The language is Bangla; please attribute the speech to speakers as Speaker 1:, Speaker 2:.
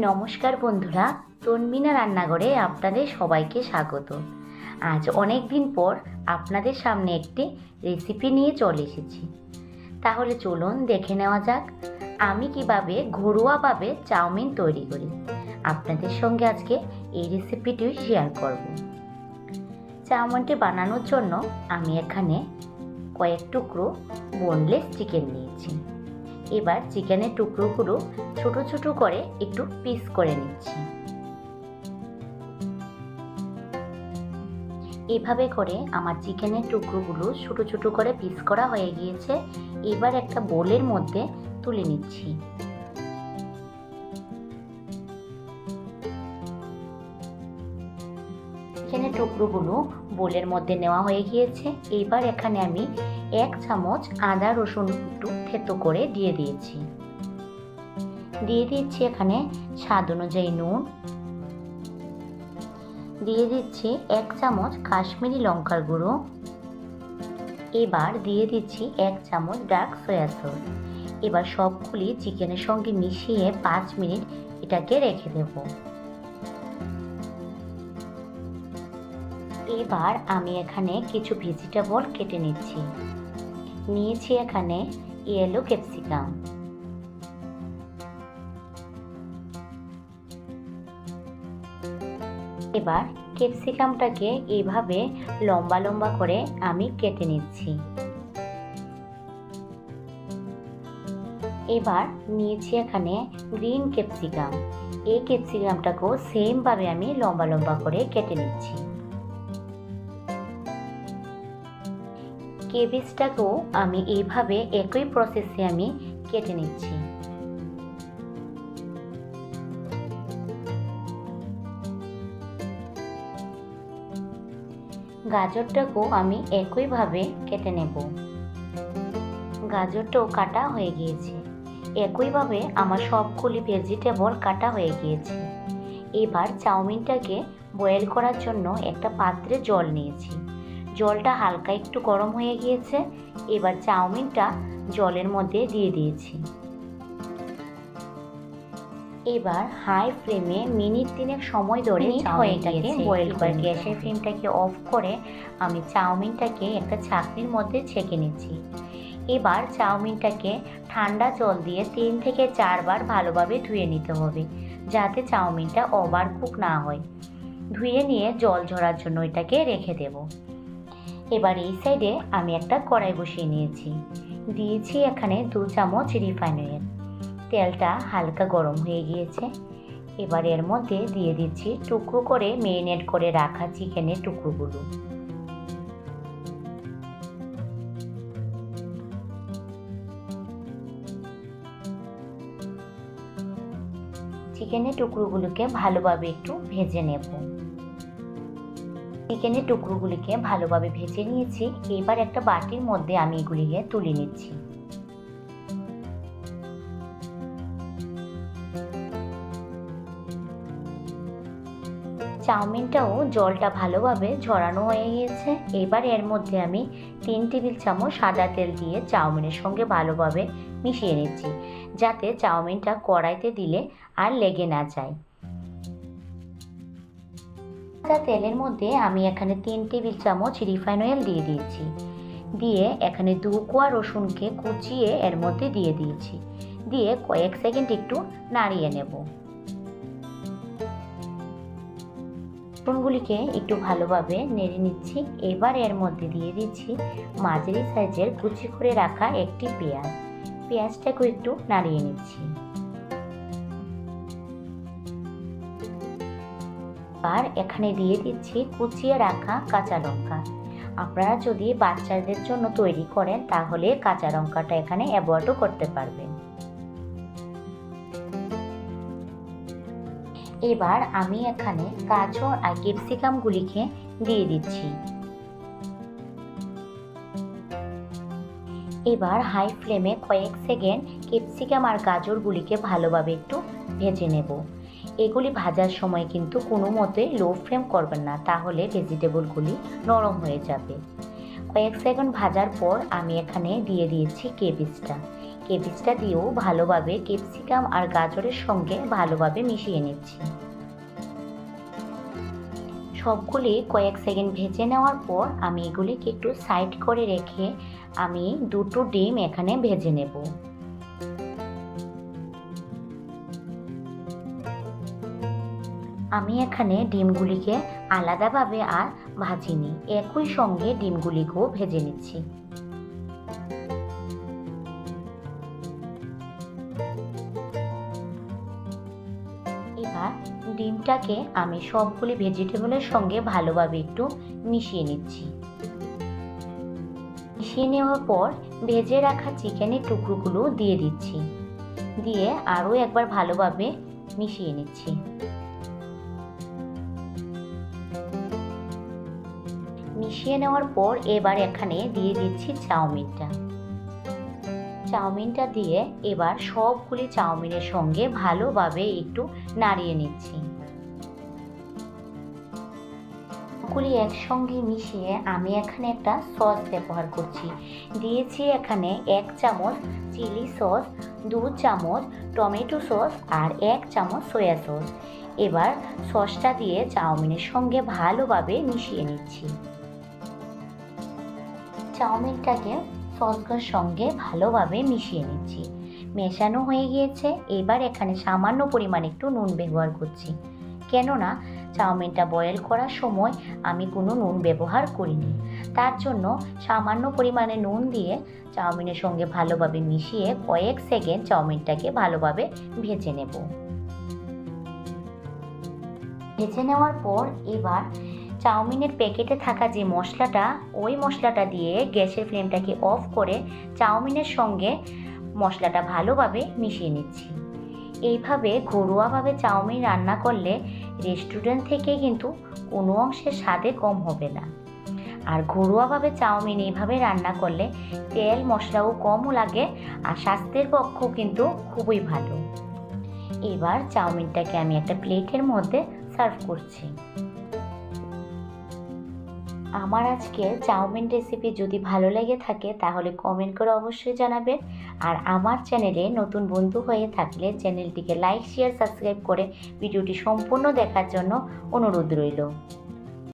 Speaker 1: নমস্কার বন্ধুরা, তনমিনা রান্নাঘরে আপনাদের সবাইকে স্বাগত। আজ অনেক দিন পর আপনাদের সামনে একটি রেসিপি নিয়ে চলে এসেছি। তাহলে চলুন দেখে নেওয়া যাক আমি কিভাবে ঘরোয়াভাবে চাউমিন তৈরি করি। আপনাদের সঙ্গে আজকে এই রেসিপিটি শেয়ার করব। চাউমিনটি বানানোর জন্য আমি এখানে কয়েক টুকরো বোনলেস চিকেন নিয়েছি। এবার চিকেনের টুকরোগুলো ছোট ছোট করে একটু পিস করে নিচ্ছি। এভাবে করে আমার চিকেনের টুকরোগুলো ছোট ছোট করে পিস করা হয়ে গিয়েছে। এবার একটা বোলের মধ্যে তুলে নিচ্ছি। চিকেনের টুকরোগুলো বোলের মধ্যে নেওয়া হয়ে গিয়েছে। এবার এখানে আমি 1 চামচ আদা রসুন একটু থেতো করে দিয়ে দিয়েছি। দিয়ে দিচ্ছি এখানে স্বাদ অনুযায়ী নুন, দিয়ে দিচ্ছি 1 চামচ কাশ্মীরি লঙ্কার গুঁড়ো, এবার দিয়ে দিচ্ছি 1 চামচ ডার্ক সয়া সস। এবার সবগুলি চিকেনের সঙ্গে মিশিয়ে 5 মিনিট এটাকে রেখে দেব। এবার আমি এখানে কিছু ভেজিটেবল কেটে নিচ্ছি। নিয়েছি এখানে ইয়েলো ক্যাপসিকাম, এবার ক্যাপসিকামটাকে এইভাবে লম্বা লম্বা করে আমি কেটে নিচ্ছি। এবার নিয়েছি এখানে গ্রিন ক্যাপসিকাম, এই ক্যাপসিকামটাকেও সেম ভাবে আমি লম্বা লম্বা করে কেটে নিচ্ছি। কেবেজটাকেও আমি এইভাবে একই প্রসেসে আমি কেটে নিচ্ছি। গাজরটাকেও আমি একইভাবে কেটে নেব। গাজরটাও কাটা হয়ে গিয়েছে। একইভাবে আমার সবগুলি ভেজিটেবল কাটা হয়ে গিয়েছে। এবার চাউমিনটাকে বয়েল করার জন্য একটা পাত্রে জল নিয়েছি। জলটা হালকা একটু গরম হয়ে গিয়েছে। এবার চাউমিনটা জলের মধ্যে দিয়ে দিয়েছি। এবার হাই ফ্লেমে মিনিট 3 সময় ধরে চাউমিনটাকে বয়েল করে গ্যাসের ফ্লেমটাকে অফ করে আমি চাউমিনটাকে একটা ছাঁকনির মধ্যে ছেঁকে নিচ্ছি। এবার চাউমিনটাকে ঠান্ডা জল দিয়ে 3 থেকে 4 বার ভালোভাবে ধুয়ে নিতে হবে, যাতে চাউমিনটা ওভার কুক না হয়। ধুয়ে নিয়ে জল ঝরার জন্য এটাকে রেখে দেব। এবার এই সাইডে আমি একটা কড়াই বসিয়ে নিয়েছি। দিয়েছি এখানে 2 চামচ রিফাইন অয়েল। তেলটা হালকা গরম হয়ে গিয়েছে। এবার এর মধ্যে দিয়ে দিচ্ছি টুকরো করে ম্যারিনেট করে রাখা চিকেনের টুকরোগুলো। চিকেনের টুকরোগুলোকে ভালোভাবে একটু ভেজে নেব। চিকেনের টুকরোগুলিকে ভালোভাবে ভেজে নিয়েছি। এবার একটা বাটির মধ্যে আমি এগুলিকে তুলে নিচ্ছি। চাউমিনটাও জলটা ভালোভাবে ঝরানো হয়ে গিয়েছে। এবার এর মধ্যে আমি 3 টেবিল চামচ সাদা তেল দিয়ে চাউমিনের সঙ্গে ভালোভাবে মিশিয়ে নিচ্ছি, যাতে চাউমিনটা কড়াইতে দিলে আর লেগে না যায়। সাদা তেলের মধ্যে আমি এখানে 3 টেবিল চামচ রিফাইন অয়েল দিয়ে দিয়েছি। দিয়ে এখানে 2 কোয়া রসুনকে কুচিয়ে এর মধ্যে দিয়ে দিয়েছি। দিয়ে কয়েক সেকেন্ড একটু নাড়িয়ে নেব। রসুনগুলিকে একটু ভালোভাবে নেড়ে নিচ্ছি। এবার এর মধ্যে দিয়ে দিচ্ছি মাঝারি সাইজের কুচি করে রাখা একটি পেঁয়াজ। পেঁয়াজটাকে একটু নাড়িয়ে নিচ্ছি। আর এখানে দিয়ে দিচ্ছি কুচিয়ে রাখা কাঁচা লঙ্কা। আপনারা যদি বাচ্চাদের জন্য তৈরি করেন তাহলে কাঁচা লঙ্কাটা এখানে অ্যাভয়েডও করতে পারবেন। এবার আমি এখানে গাজর আর ক্যাপসিকামগুলিকে দিয়ে দিচ্ছি। এবার হাই ফ্লেমে কয়েক সেকেন্ড ক্যাপসিকাম আর গাজরগুলিকে ভালোভাবে একটু ভেজে নেব। এগুলি ভাজার সময় কিন্তু কোনো মতে লো ফ্লেম করবেন না, তাহলে ভেজিটেবলগুলি নরম হয়ে যাবে। কয়েক সেকেন্ড ভাজার পর আমি এখানে দিয়ে দিয়েছি কেবেজটা। কেবেজটা দিয়েও ভালোভাবে ক্যাপসিকাম আর গাজরের সঙ্গে ভালোভাবে মিশিয়ে নিচ্ছি। সবগুলি কয়েক সেকেন্ড ভেজে নেওয়ার পর আমি এগুলিকে একটু সাইড করে রেখে আমি দুটো ডিম এখানে ভেজে নেব। আমি এখানে ডিমগুলিকে আলাদাভাবে আর ভাজিনি, একই সঙ্গে ডিমগুলিকেও ভেজে নিচ্ছি। এবার ডিমটাকে আমি সবগুলি ভেজিটেবলের সঙ্গে ভালোভাবে একটু মিশিয়ে নিচ্ছি। মিশিয়ে নেওয়ার পর ভেজে রাখা চিকেনের টুকরোগুলো দিয়ে দিচ্ছি, দিয়ে আরও একবার ভালোভাবে মিশিয়ে নিচ্ছি। মিশিয়ে নেওয়ার পর এবার এখানে দিয়ে দিচ্ছি চাউমিনটা দিয়ে এবার সবগুলি চাউমিনের সঙ্গে ভালোভাবে একটু নাড়িয়ে নিচ্ছি। সবগুলি একসঙ্গে মিশিয়ে আমি এখানে একটা সস ব্যবহার করছি। দিয়েছি এখানে 1 চামচ চিলি সস, 2 চামচ টমেটো সস আর 1 চামচ সয়া সস। এবার সসটা দিয়ে চাউমিনের সঙ্গে ভালোভাবে মিশিয়ে নিচ্ছি। চাউমিনটাকে সসের সঙ্গে ভালোভাবে মিশিয়ে নিচ্ছি। মেশানো হয়ে গিয়েছে। এবার এখানে সামান্য পরিমাণে একটু নুন ব্যবহার করছি, কেননা চাউমিনটা বয়েল করার সময় আমি কোনো নুন ব্যবহার করিনি। তার জন্য সামান্য পরিমাণে নুন দিয়ে চাউমিনের সঙ্গে ভালোভাবে মিশিয়ে কয়েক সেকেন্ড চাউমিনটাকে ভালোভাবে ভেজে নেব। ভেজে নেওয়ার পর এবার চাউমিনের প্যাকেটে থাকা যে মশলাটা, ওই মশলাটা দিয়ে গ্যাসের ফ্লেমটাকে অফ করে চাউমিনের সঙ্গে মশলাটা ভালোভাবে মিশিয়ে নিচ্ছি। এইভাবে ঘরোয়াভাবে চাউমিন রান্না করলে রেস্টুরেন্ট থেকে কিন্তু কোনো অংশে স্বাদে কম হবে না। আর ঘরোয়াভাবে চাউমিন এইভাবে রান্না করলে তেল মশলাও কমও লাগে আর স্বাস্থ্যের পক্ষেও কিন্তু খুবই ভালো। এবার চাউমিনটাকে আমি একটা প্লেটের মধ্যে সার্ভ করছি। আমার আজকের চাউমিন রেসিপি যদি ভালো লেগে থাকে তাহলে কমেন্ট করে অবশ্যই জানাবেন। আর আমার চ্যানেলে নতুন বন্ধু হয়ে থাকলে চ্যানেলটিকে লাইক, শেয়ার, সাবস্ক্রাইব করে ভিডিওটি সম্পূর্ণ দেখার জন্য অনুরোধ রইল।